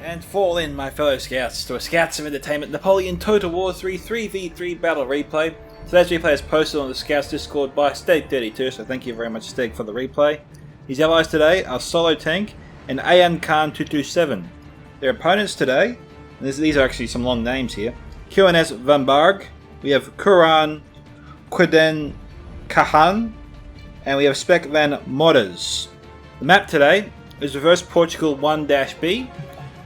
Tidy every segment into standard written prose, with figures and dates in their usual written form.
And fall in, my fellow scouts, to a Scouts of Entertainment Napoleon Total War 3 3v3 battle replay. Today's replay is posted on the Scouts Discord by Steg32, so thank you very much, Steg, for the replay. His allies today are Solotank and Khan 227. Their opponents today, and these are actually some long names here, VANMODERS, we have QUERDENKERHAHN, and we have VANMODERS. The map today is Reverse Portugal 1-B.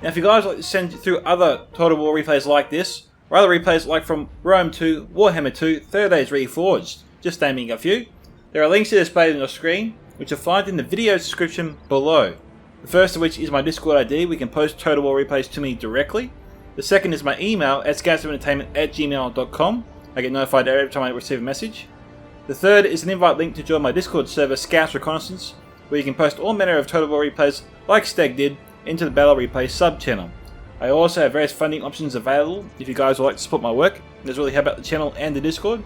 Now if you guys like to send through other Total War replays like this, or other replays like from Rome 2, Warhammer 2, Third Age Reforged, just naming a few, there are links to displayed on your screen, which you'll find in the video description below. The first of which is my Discord ID, we can post Total War replays to me directly. The second is my email at scoutsoфentertainment@gmail.com. I get notified every time I receive a message. The third is an invite link to join my Discord server Scouts Reconnaissance, where you can post all manner of Total War replays like Steg did into the Battle Replay sub-channel. I also have various funding options available if you guys would like to support my work. This really help out the channel and the Discord.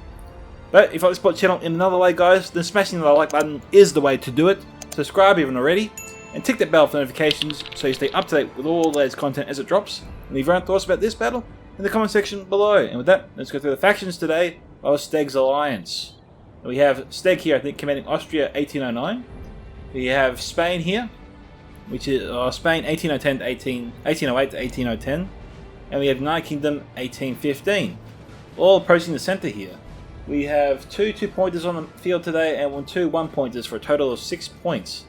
But if you like to support the channel in another way, guys, then smashing the like button is the way to do it. Subscribe if you haven't already, and tick that bell for notifications so you stay up to date with all the latest content as it drops. And leave your own thoughts about this battle in the comment section below. And with that, let's go through the factions today of Steg's alliance. We have Steg here, I think, commanding Austria 1809. We have Spain here, which is Spain 1810 to 1808 to 1810, and we have United Kingdom 1815, all approaching the centre here. We have two 2-pointers on the field today and two 1-pointers for a total of 6 points.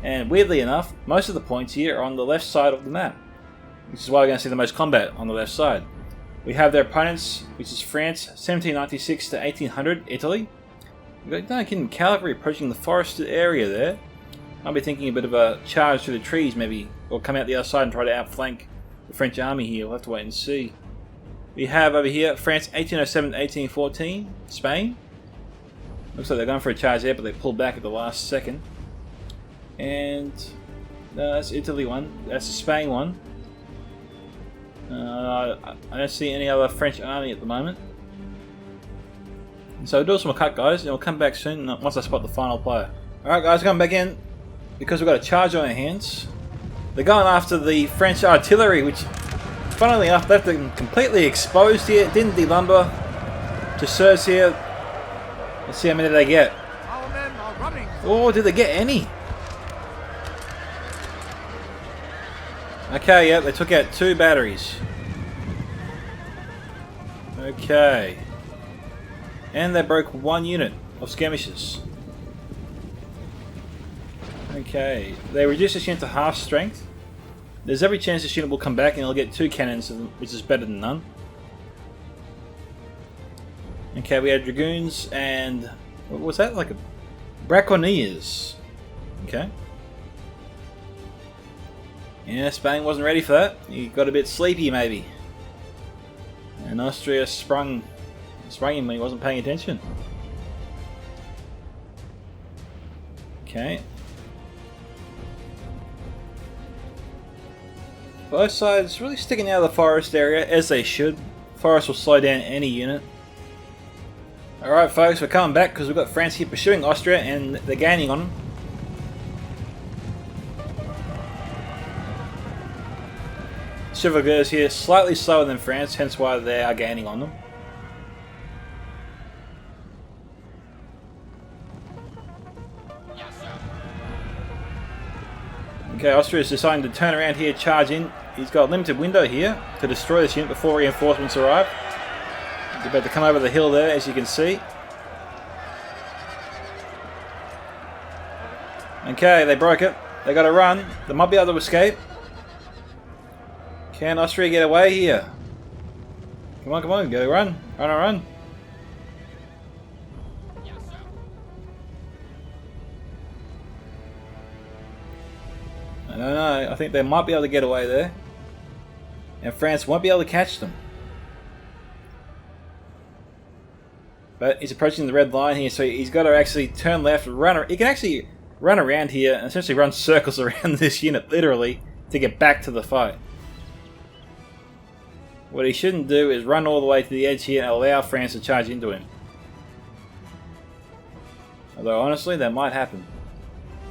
And weirdly enough, most of the points here are on the left side of the map, which is why we're going to see the most combat on the left side. We have their opponents, which is France 1796 to 1800, Italy. We've got United Kingdom cavalry approaching the forested area there. I'll be thinking a bit of a charge through the trees maybe, or come out the other side and try to outflank the French army here. We'll have to wait and see. We have over here France 1807 to 1814, Spain. Looks like they're going for a charge there, but they pulled back at the last second. And no, that's Italy one. That's the Spain one. I don't see any other French army at the moment. So we'll do some cut, guys, and we'll come back soon once I spot the final player. Alright guys, come back in, because we've got a charge on our hands. They're going after the French artillery, which, funnily enough, left them completely exposed here. It didn't delumber. Chasseurs here. Let's see how many they get. Oh, did they get any? Okay, yeah, they took out 2 batteries. Okay. And they broke 1 unit of skirmishers. Okay, they reduced this unit to half strength. There's every chance this unit will come back and it'll get 2 cannons, which is better than none. Okay, we had dragoons and what was that? Like a braconniers. Okay. Yeah, Spain wasn't ready for that. He got a bit sleepy maybe. And Austria sprung him when he wasn't paying attention. Okay. Both sides really sticking out of the forest area, as they should. Forest will slow down any unit. Alright folks, we're coming back because we've got France here pursuing Austria and they're gaining on them. Chevaliers here slightly slower than France, hence why they are gaining on them. Okay, Austria's deciding to turn around here, charge in. He's got a limited window here to destroy this unit before reinforcements arrive. They're about to come over the hill there, as you can see. Okay, they broke it. They got to run. They might be able to escape. Can Austria get away here? Come on, go run. Run. I don't know, I think they might be able to get away there. And France won't be able to catch them. But he's approaching the red line here, so he's got to actually turn left, he can actually run around here and essentially run circles around this unit, literally, to get back to the fight. What he shouldn't do is run all the way to the edge here and allow France to charge into him. Although honestly, that might happen.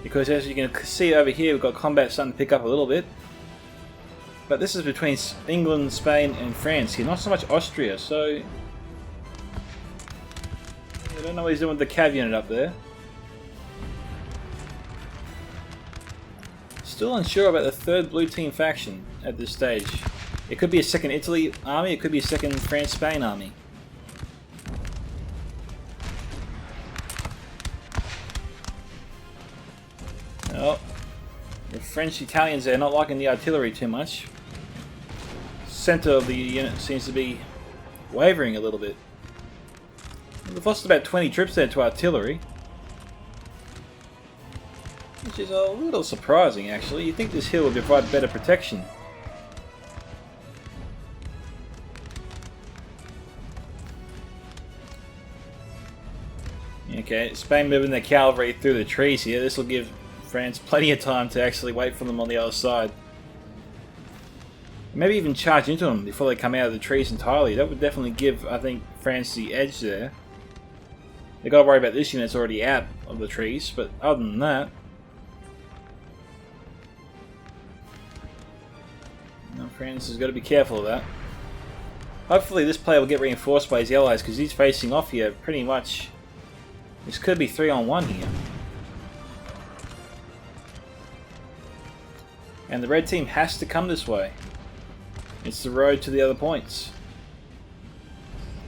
Because as you can see over here, we've got combat starting to pick up a little bit. But this is between England, Spain and France here, not so much Austria, so... I don't know what he's doing with the cav unit up there. Still unsure about the third blue team faction at this stage. It could be a second Italy army, it could be a second France-Spain army. Well, the French-Italians, they're not liking the artillery too much. Center of the unit seems to be wavering a little bit. We've lost about 20 troops there to artillery. Which is a little surprising, actually. You'd think this hill would provide better protection. Okay, Spain moving their cavalry through the trees here. This will give France plenty of time to actually wait for them on the other side. Maybe even charge into them before they come out of the trees entirely. That would definitely give, I think, France the edge there. They've got to worry about this unit that's already out of the trees, but other than that... No, France has got to be careful of that. Hopefully this player will get reinforced by his allies, because he's facing off here pretty much... This could be 3-on-1 here. And the red team has to come this way. It's the road to the other points.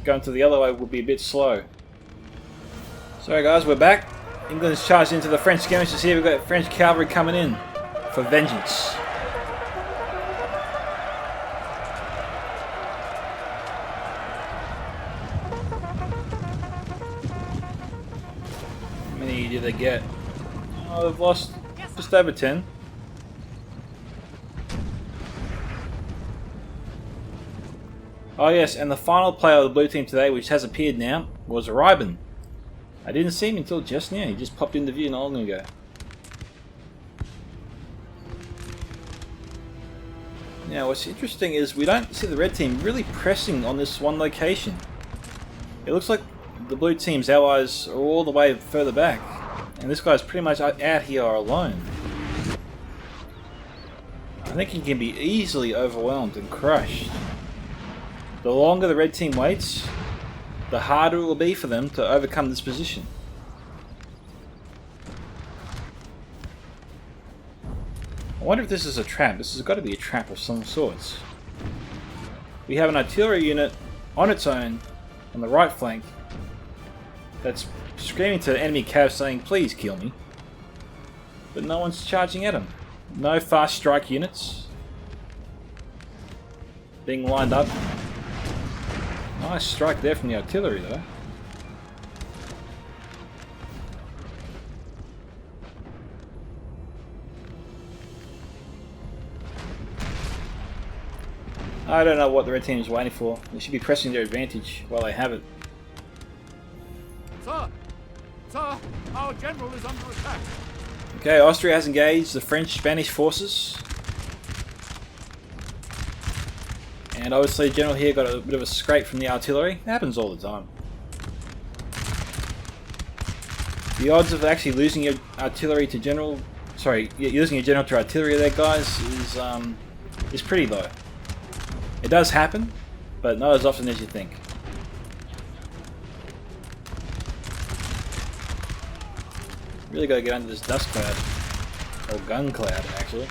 Going to the other way would be a bit slow. Sorry guys, we're back. England's charged into the French skirmishes here. We've got French cavalry coming in for vengeance. How many did they get? Oh, they've lost just over 10. Oh yes, and the final player of the blue team today, which has appeared now, was Rheinbund. I didn't see him until just now. He just popped into view not long ago. Now, what's interesting is we don't see the red team really pressing on this one location. It looks like the blue team's allies are all the way further back, and this guy's pretty much out here alone. I think he can be easily overwhelmed and crushed. The longer the red team waits, the harder it will be for them to overcome this position. I wonder if this is a trap. This has got to be a trap of some sorts. We have an artillery unit on its own on the right flank that's screaming to the enemy cav saying, please kill me. But no one's charging at him. No fast strike units being lined up. Nice strike there from the artillery though. I don't know what the red team is waiting for. They should be pressing their advantage while they have it. Sir! Sir! Our general is under attack! Okay, Austria has engaged the French-Spanish forces. And obviously the general here got a bit of a scrape from the artillery. It happens all the time. The odds of actually losing your artillery to general... Sorry, losing your general to artillery there, guys, is pretty low. It does happen, but not as often as you think. Really got to get under this dust cloud. Or gun cloud, actually.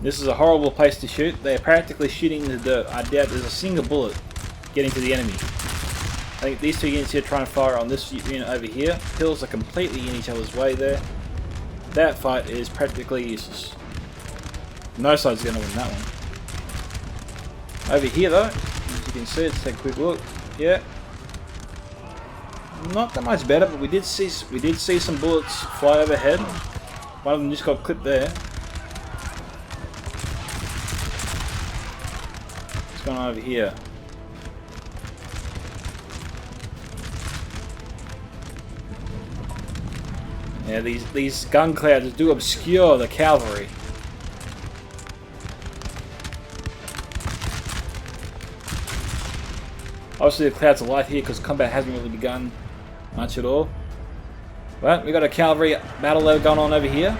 This is a horrible place to shoot. They are practically shooting in the dirt. I doubt there's a single bullet getting to the enemy. I think these two units here trying to fire on this unit over here. Hills are completely in each other's way there. That fight is practically useless. No side's going to win that one. Over here though, as you can see, let's take a quick look. Yeah. Not that much better, but we did see some bullets fly overhead. One of them just got clipped there. What's going on over here? Yeah, these gun clouds do obscure the cavalry. Obviously the clouds are light here because combat hasn't really begun much at all. But we got a cavalry battle going on over here.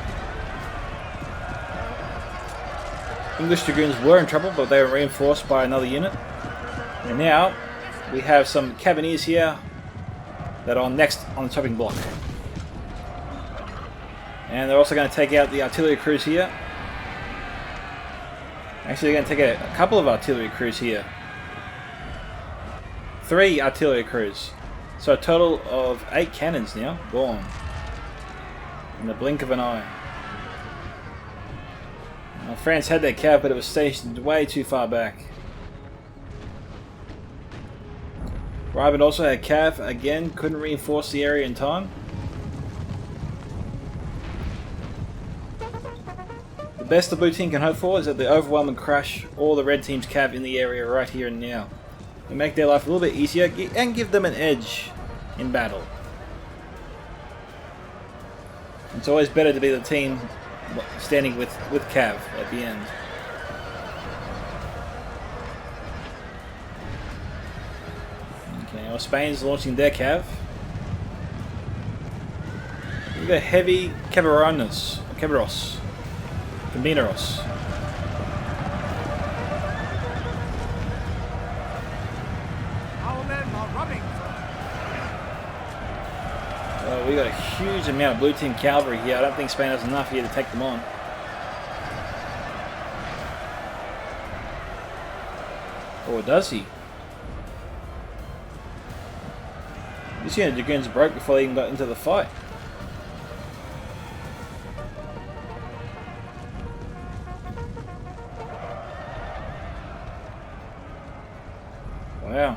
English Dragoons were in trouble, but they were reinforced by another unit. And now we have some Cavaliers here that are next on the chopping block. And they're also going to take out the artillery crews here. Actually, they're going to take out a couple of artillery crews here. 3 artillery crews. So a total of 8 cannons now gone in the blink of an eye. France had their cav, but it was stationed way too far back. Rheinbund also had cav, again, couldn't reinforce the area in time. The best the blue team can hope for is that they overwhelm and crush all the red team's cav in the area right here and now. And make their life a little bit easier and give them an edge in battle. It's always better to be the team standing with cav at the end. Okay, well, Spain's launching their cav. We've got heavy caballeros, Cambineros. Our men are running. We got a huge amount of blue team cavalry here. I don't think Spain has enough here to take them on. Or does he? This unit of dragoons broke before they even got into the fight. Wow.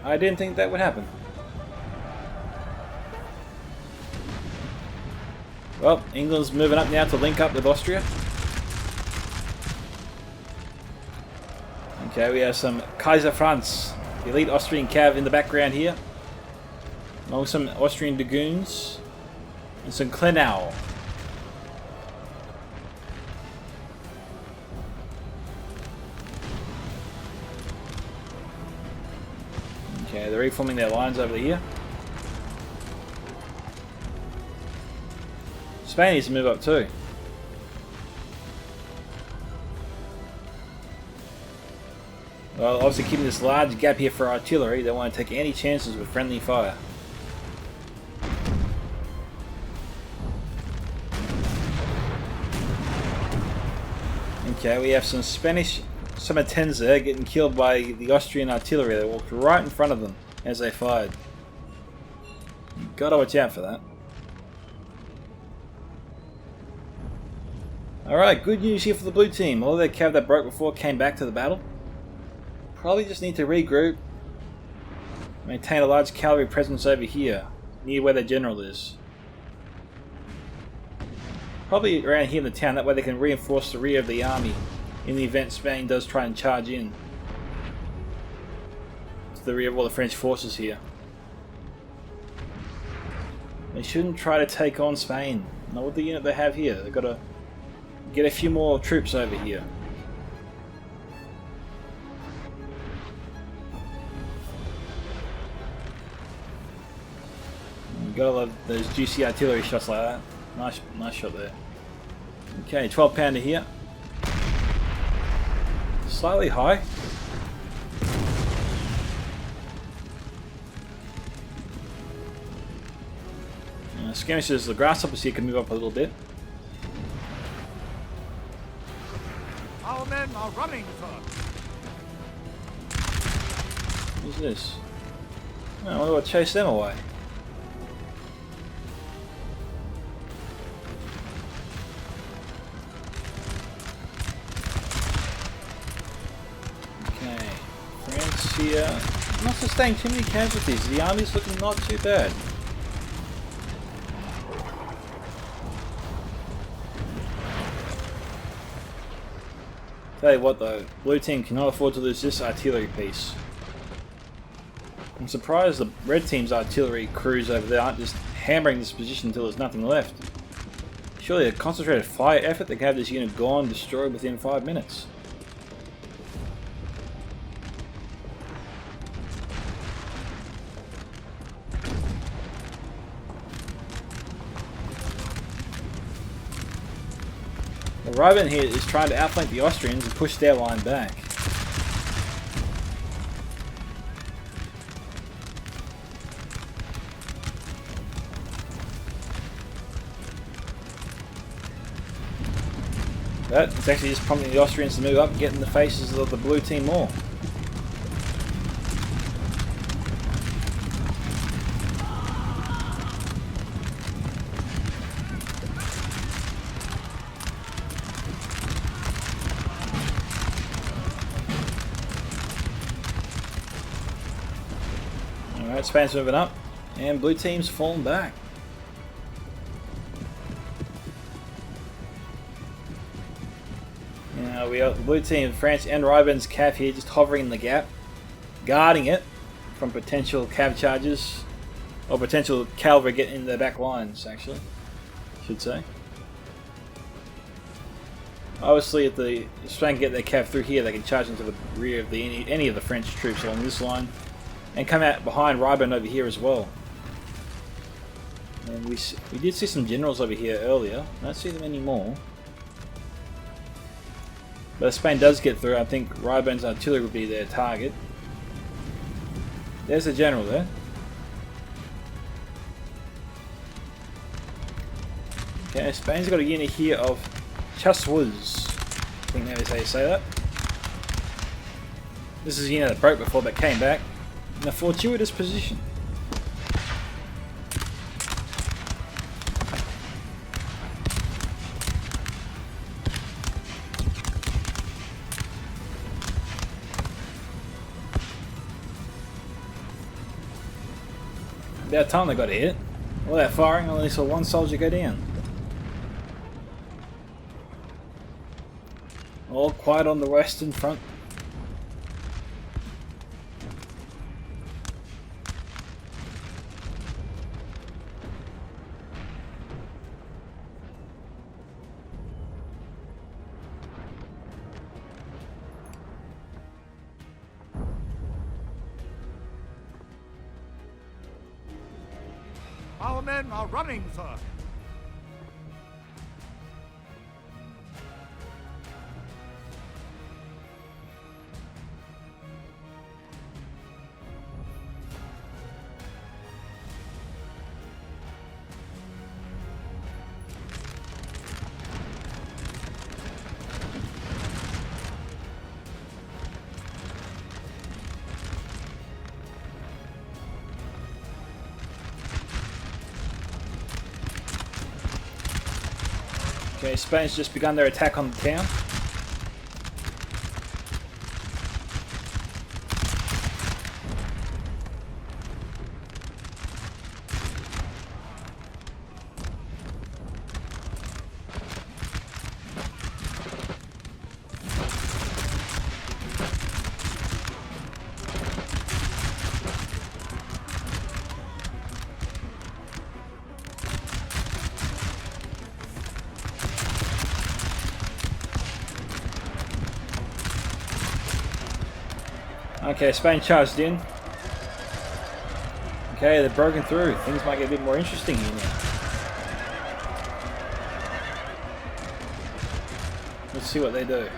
I didn't think that would happen. Well, England's moving up now to link up with Austria. Okay, we have some Kaiser Franz, the elite Austrian cav in the background here. Along with some Austrian dragoons and some Klenau. Okay, they're reforming their lines over here. Spain needs to move up too. Well, obviously keeping this large gap here for artillery, they don't want to take any chances with friendly fire. Okay, we have some Spanish Somatenza getting killed by the Austrian artillery. They walked right in front of them as they fired. You've got to watch out for that. Alright, good news here for the blue team. All their cav that broke before came back to the battle. Probably just need to regroup. Maintain a large cavalry presence over here, near where their general is. Probably around here in the town, that way they can reinforce the rear of the army in the event Spain does try and charge in to the rear of all the French forces here. They shouldn't try to take on Spain. Not with the unit they have here. They've got to get a few more troops over here. You gotta love those juicy artillery shots like that. Nice shot there. Okay, 12 pounder here. Slightly high. Skirmishers, the grasshoppers here can move up a little bit. Our men are running, sir. What's this? Oh, I wonder what chased them away. Okay, France here. Not sustained too many casualties. The army's looking not too bad. Tell you what though, blue team cannot afford to lose this artillery piece. I'm surprised the red team's artillery crews over there aren't just hammering this position until there's nothing left. Surely a concentrated fire effort that can have this unit gone, destroyed within 5 minutes. Well, Rheinbund here is trying to outflank the Austrians and push their line back. But it's actually just prompting the Austrians to move up and get in the faces of the blue team more. Alright, Spain's moving up, and blue team's falling back. Now we got the blue team, France and Rheinbund's cav here, just hovering in the gap, guarding it from potential cav charges, or potential cavalry getting in their back lines, actually, I should say. Obviously, if Spain can get their cav through here, they can charge into the rear of any of the French troops along this line, and come out behind Rheinbund over here as well. And we did see some generals over here earlier. I don't see them anymore. But if Spain does get through, I think Rheinbund's artillery would be their target. There's the general there. Okay, Spain's got a unit here of chasseurs. I think that is how you say that. This is a unit that broke before but came back in a fortuitous position. About time they got hit. All that firing, I only saw one soldier go down. All quiet on the western front. Our men are running, sir. Okay, Spain's just begun their attack on the town. Okay, Spain charged in. Okay, they're broken through. Things might get a bit more interesting here now. Let's see what they do.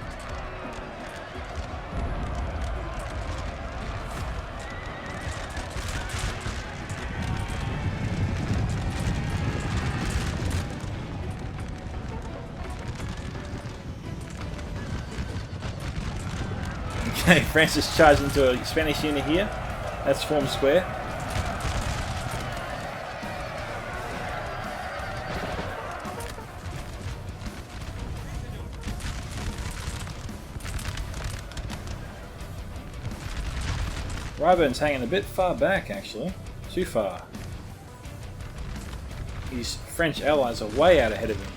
Okay, France is charged into a Spanish unit here. That's formed square. Rheinbund's hanging a bit far back, actually. Too far. His French allies are way out ahead of him.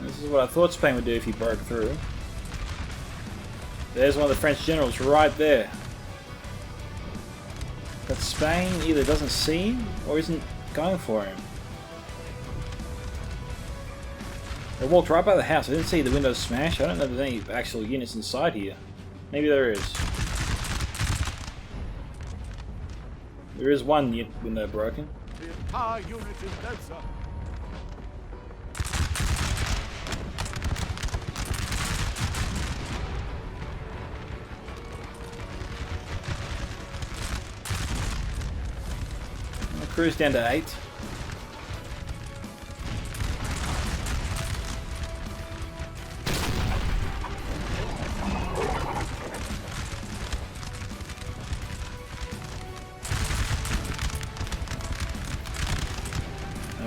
This is what I thought Spain would do if he broke through. There's one of the French generals right there. But Spain either doesn't see him or isn't going for him. They walked right by the house. I didn't see the windows smash. I don't know if there's any actual units inside here. Maybe there is. There is one window broken. The entire unit is dead, sir. Cruise down to 8.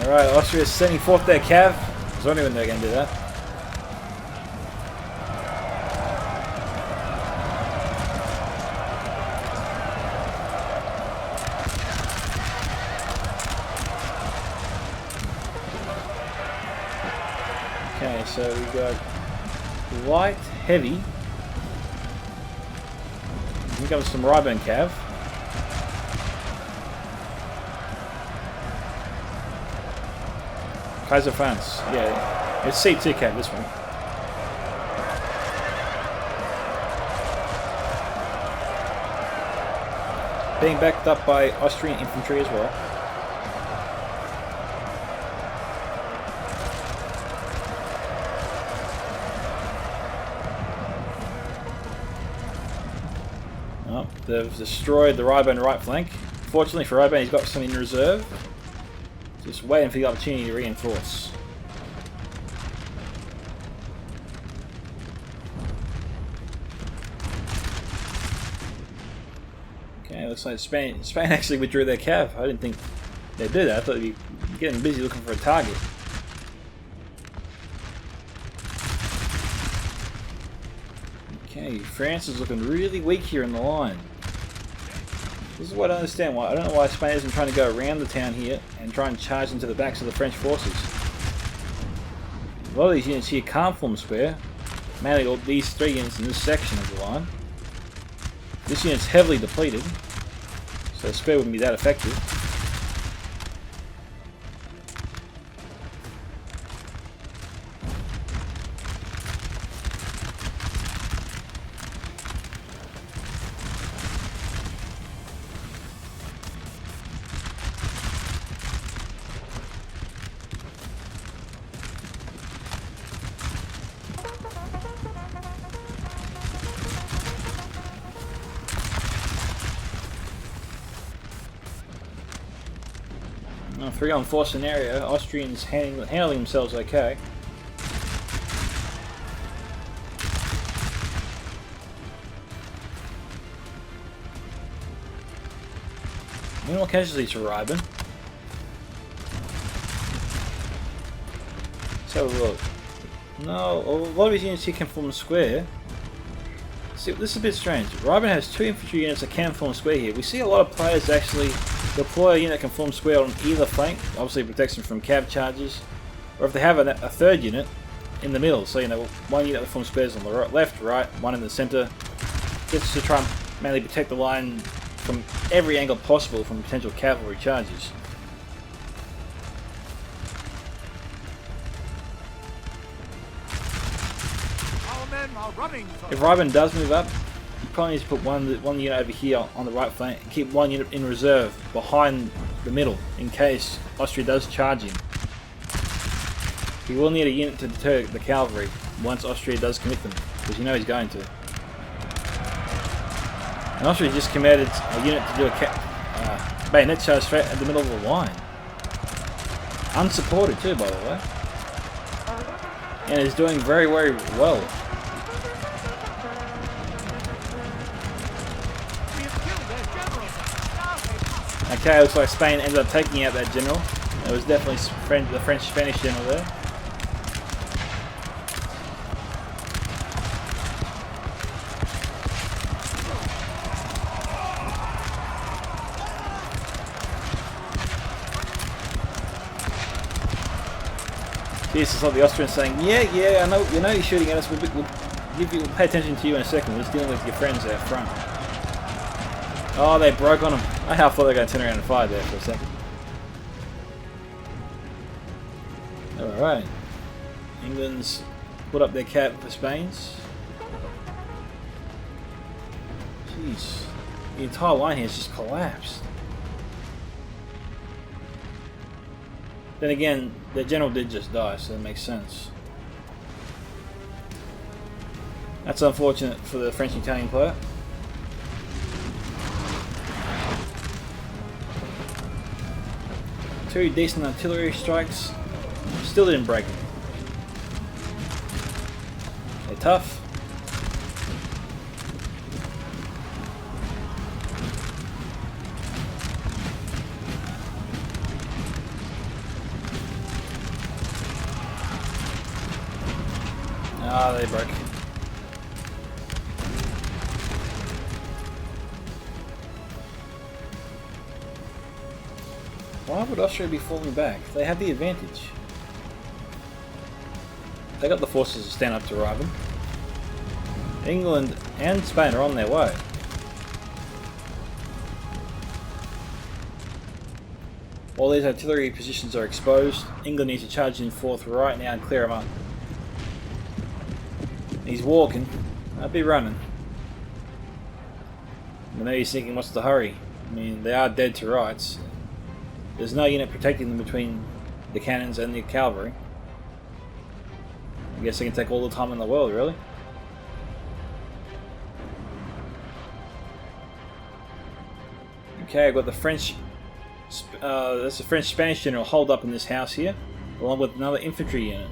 Alright, Austria's sending forth their cav. I was wondering when they're going to do that. Okay, so we got light, heavy. We got some Rheinbund cav. Kaiser France, yeah, it's C2 cav, this one. Being backed up by Austrian infantry as well. Oh, they've destroyed the Rheinbund right flank. Fortunately for Rheinbund, he's got some in reserve. Just waiting for the opportunity to reinforce. Okay, looks like Spain actually withdrew their cav. I didn't think they'd do that. I thought they'd be getting busy looking for a target. Okay, France is looking really weak here in the line. This is what I don't understand. I don't know why Spain isn't trying to go around the town here and try and charge into the backs of the French forces. A lot of these units here can't form square. Mainly all these 3 units in this section of the line. This unit's heavily depleted, so square wouldn't be that effective. A 3-on-4 scenario, Austrians handling themselves okay. Minimal casualties for Rheinbund. Let's have a look. No, a lot of these units here can form a square. See, this is a bit strange. Rheinbund has 2 infantry units that can form a square here. We see a lot of players actually deploy a unit that can form square on either flank. Obviously protects them from cav charges. Or if they have a 3rd unit in the middle. So, you know, one unit that forms squares on the left, right, one in the center. Just to try and mainly protect the line from every angle possible from potential cavalry charges. Our men are running, sir. If Rheinbund does move up, you probably need to put one unit over here on the right flank and keep one unit in reserve behind the middle in case Austria does charge him. He will need a unit to deter the cavalry once Austria does commit them, because you know he's going to. And Austria just committed a unit to do a bayonet charge straight at the middle of the line. Unsupported too, by the way. And is doing very, very well. Okay, looks like Spain ended up taking out that general. It was definitely the French-Spanish general there. This is like the Austrians saying, yeah, I know, you're shooting at us, we'll pay attention to you in a second, we're just dealing with your friends out front. Oh, they broke on them. I thought they were going to turn around and fire there for a second. Alright. England's put up their cap for Spain's. Jeez. The entire line here has just collapsed. Then again, the general did just die, so it makes sense. That's unfortunate for the French-Italian player. Two decent artillery strikes. Still didn't break him. They're tough. Ah, they broke. Why would Austria be falling back? They have the advantage. They got the forces to stand up to Rheinbund. England and Spain are on their way. While these artillery positions are exposed, England needs to charge in forth right now and clear them up. He's walking. I'd be running. I know he's thinking, what's the hurry? I mean, they are dead to rights. There's no unit protecting them between the cannons and the cavalry. I guess they can take all the time in the world, really. Okay, I've got the French. That's the French-Spanish general holed up in this house here, along with another infantry unit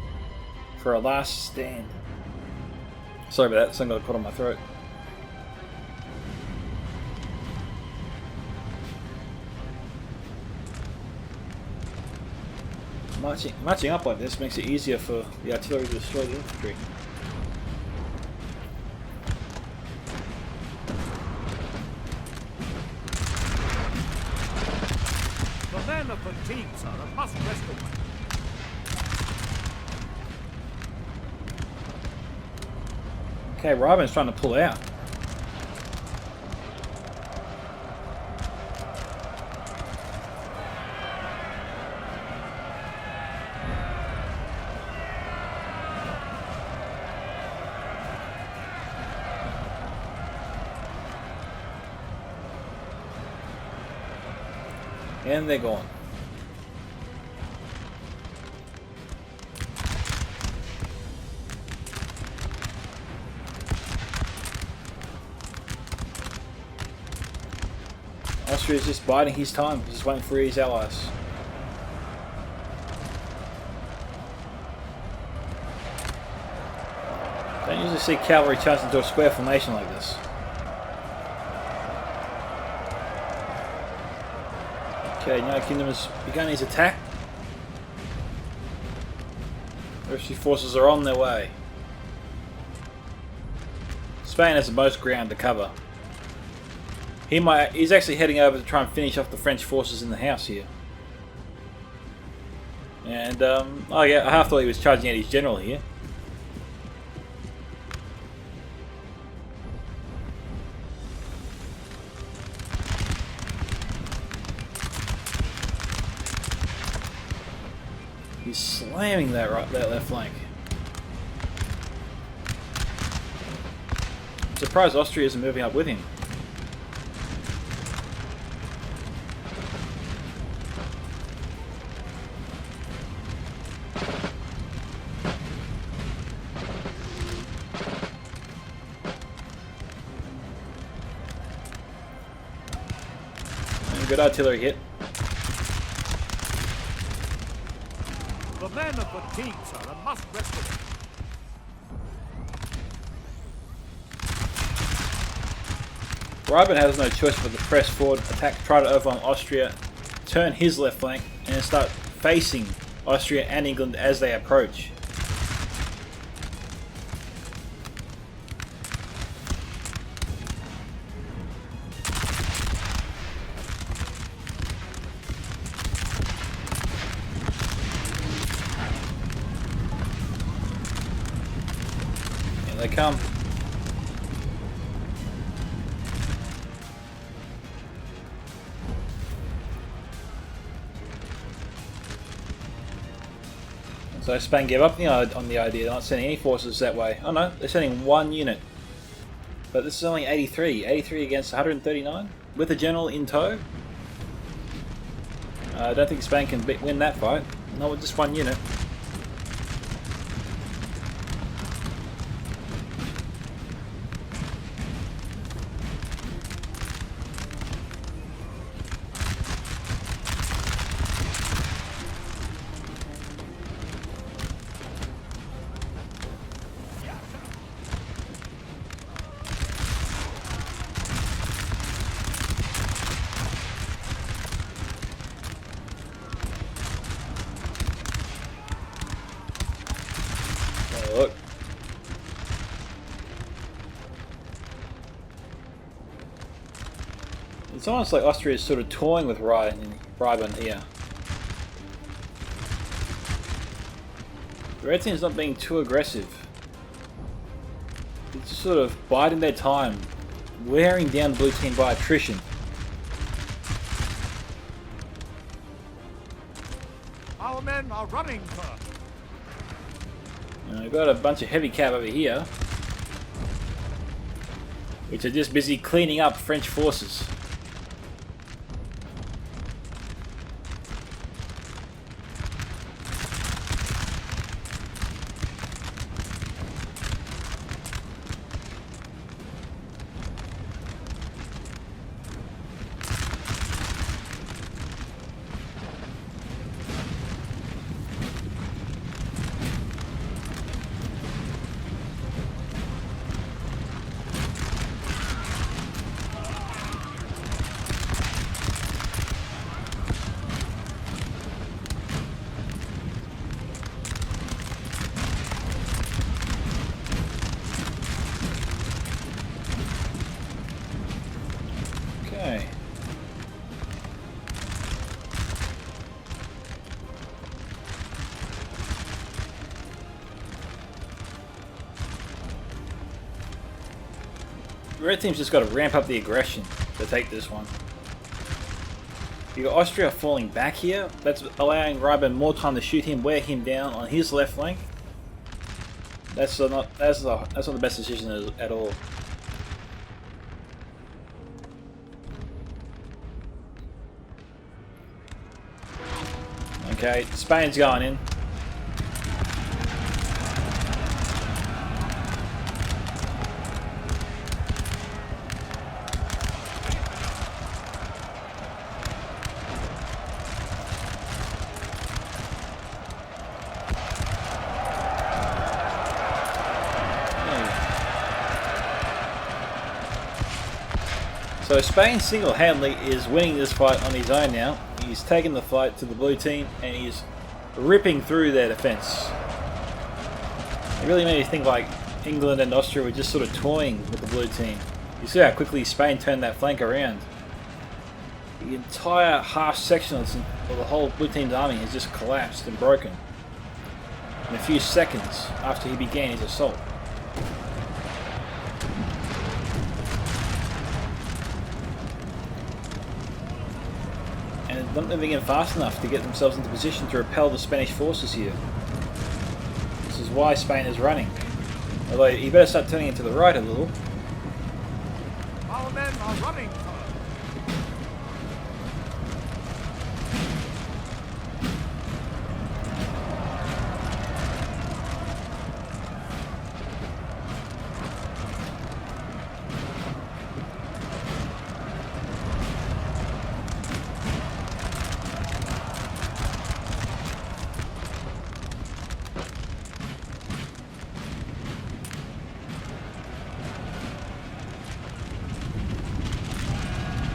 for a last stand. Sorry about that. Something got put on my throat. Marching up like this makes it easier for the artillery to destroy the infantry. The men are fatigued, sir, and must rest away. Okay, Rheinbund's trying to pull out. And they're gone. Austria's just biding his time, just waiting for his allies. Don't usually see cavalry charge into a square formation like this. Okay, United Kingdom has begun his attack. The rest of the forces are on their way. Spain has the most ground to cover. He's actually heading over to try and finish off the French forces in the house here. And, oh yeah, I half thought he was charging at his general here. He's slamming that left flank. I'm surprised Austria isn't moving up with him. And good artillery hit. The men are fatigued, sir, and must rest away. Rheinbund has no choice but to press forward, attack, try to overwhelm Austria, turn his left flank, and then start facing Austria and England as they approach. Here they come. So Spain gave up on the idea. They're not sending any forces that way. Oh no, they're sending one unit. But this is only 83. 83 against 139 with a general in tow. I don't think Spain can win that fight. Not with just one unit. Look. It's almost like Austria is sort of toying with Rheinbund here. The red team's not being too aggressive. It's just sort of biding their time, wearing down the blue team by attrition. Our men are running, sir. And we've got a bunch of heavy cav over here, which are just busy cleaning up French forces. Okay. The red team's just got to ramp up the aggression to take this one. You got Austria falling back here. That's allowing Rheinbund more time to shoot him, wear him down on his left flank. That's not the best decision at all. Okay, Spain's going in. So Spain single-handedly is winning this fight on his own now. He's taken the fight to the blue team and he's ripping through their defense. It really made me think like England and Austria were just sort of toying with the blue team. You see how quickly Spain turned that flank around. The entire half section of the whole blue team's army has just collapsed and broken in a few seconds after he began his assault. Not moving in fast enough to get themselves into position to repel the Spanish forces here. This is why Spain is running. Although you better start turning into the right a little. Our men are running, sir.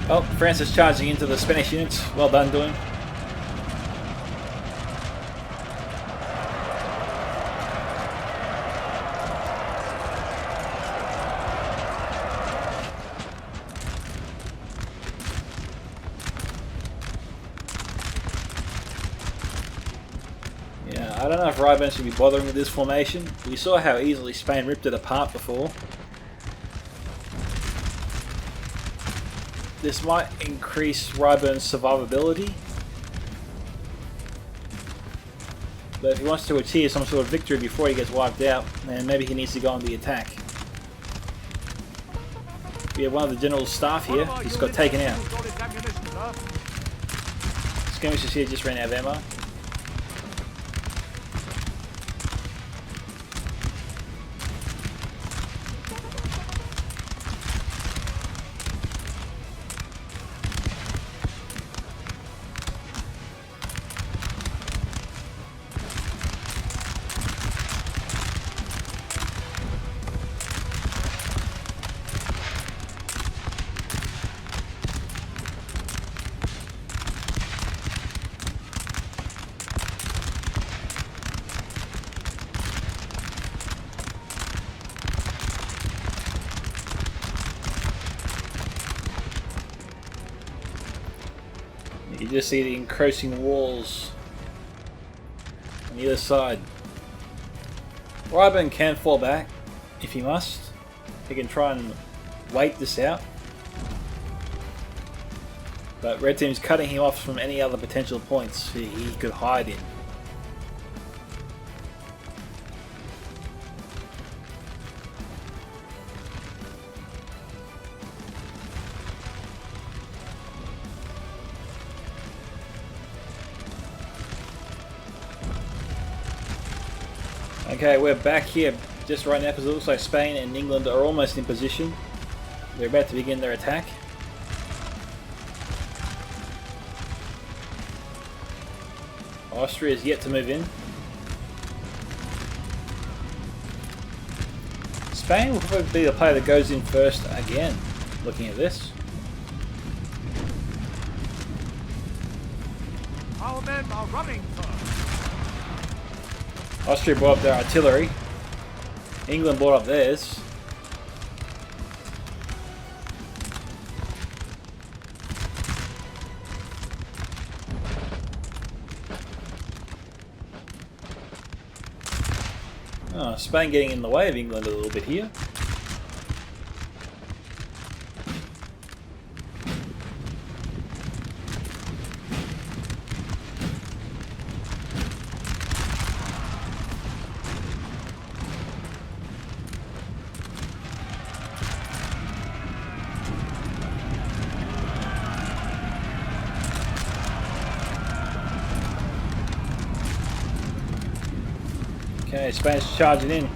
Oh, France is charging into the Spanish units. Well done, doing. Yeah, I don't know if Rheinbund should be bothering with this formation. We saw how easily Spain ripped it apart before. This might increase Rheinbund's survivability, but if he wants to achieve some sort of victory before he gets wiped out, then maybe he needs to go on the attack. We have one of the general's staff here. He's got taken out. Skirmishers here just ran out of ammo. You just see the encroaching walls on either side. Rheinbund can fall back if he must. He can try and wait this out. But Red Team's cutting him off from any other potential points he could hide in. Okay, we're back here just right now because it looks like Spain and England are almost in position. They're about to begin their attack. Austria is yet to move in. Spain will probably be the player that goes in first again, looking at this. Our men are running first. Austria brought up their artillery. England brought up theirs. Oh, Spain getting in the way of England a little bit here. Okay, Spain's charging in.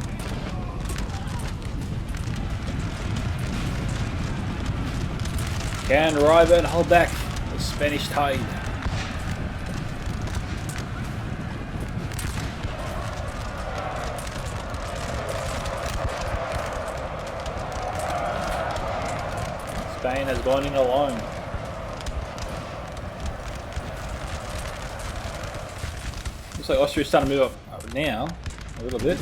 Can Rheinbund hold back the Spanish tide? Spain has gone in alone. Looks like Austria's starting to move up now. A little bit.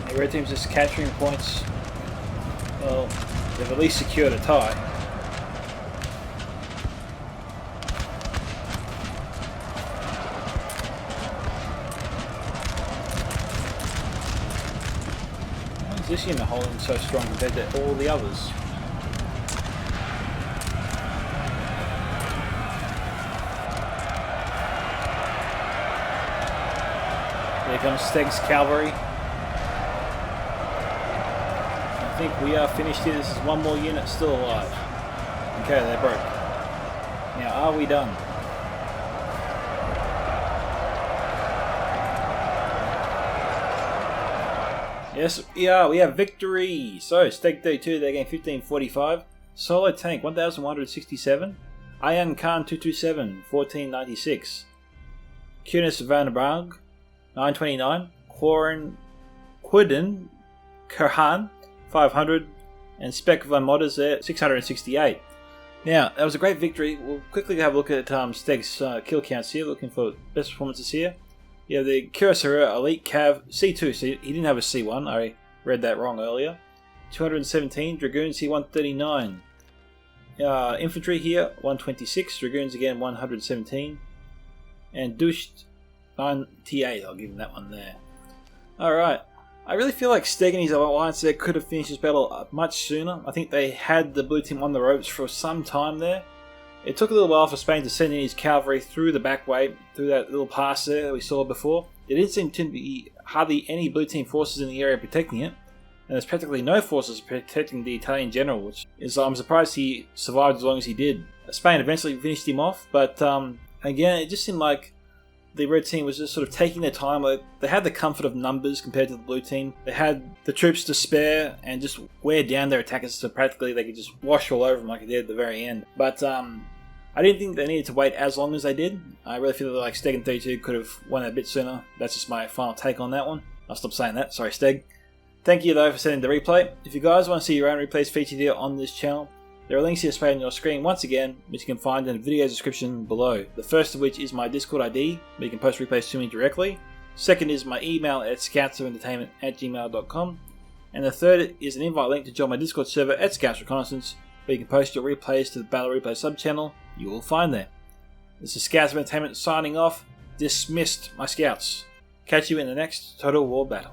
The red team's just capturing points. Well, they've at least secured a tie. This unit holding so strong compared to all the others. Here comes Steg's cavalry. I think we are finished here. This is one more unit still alive. Okay, they broke. Now, are we done? Yes, we are. We have victory. So, Steg 32, they're getting 1545. Solotank 1167. Iron Khan 227, 1496. Kunis van BARG 929. QUERDENKERHAHN 500. And Spec VANMODERS there 668. Now, that was a great victory. We'll quickly have a look at Steg's kill counts here, looking for best performances here. Yeah, the Cuirassier Elite Cav C2, so he didn't have a C1, I read that wrong earlier. 217, Dragoons here 139. Infantry here 126, Dragoons again 117. And Dusht 98, I'll give him that one there. Alright, I really feel like Steg and his alliance there could have finished this battle much sooner. I think they had the blue team on the ropes for some time there. It took a little while for Spain to send in his cavalry through the back way, through that little pass there that we saw before. There didn't seem to be hardly any blue team forces in the area protecting it, and there's practically no forces protecting the Italian general, which is, I'm surprised he survived as long as he did. Spain eventually finished him off, but again, it just seemed like the red team was just sort of taking their time. They had the comfort of numbers compared to the blue team. They had the troops to spare and just wear down their attackers so practically they could just wash all over them like they did at the very end. But I didn't think they needed to wait as long as they did. I really feel like Steg and 32 could have won a bit sooner. That's just my final take on that one. I'll stop saying that. Sorry, Steg. Thank you though for sending the replay. If you guys want to see your own replays featured here on this channel, there are links here displayed on your screen once again, which you can find in the video description below. The first of which is my Discord ID, where you can post replays to me directly. Second is my email at scoutsentertainment@gmail.com. And the third is an invite link to join my Discord server at Scouts Reconnaissance, where you can post your replays to the Battle Replay sub-channel you will find there. This is Scouts of Entertainment signing off. Dismissed, my Scouts. Catch you in the next Total War battle.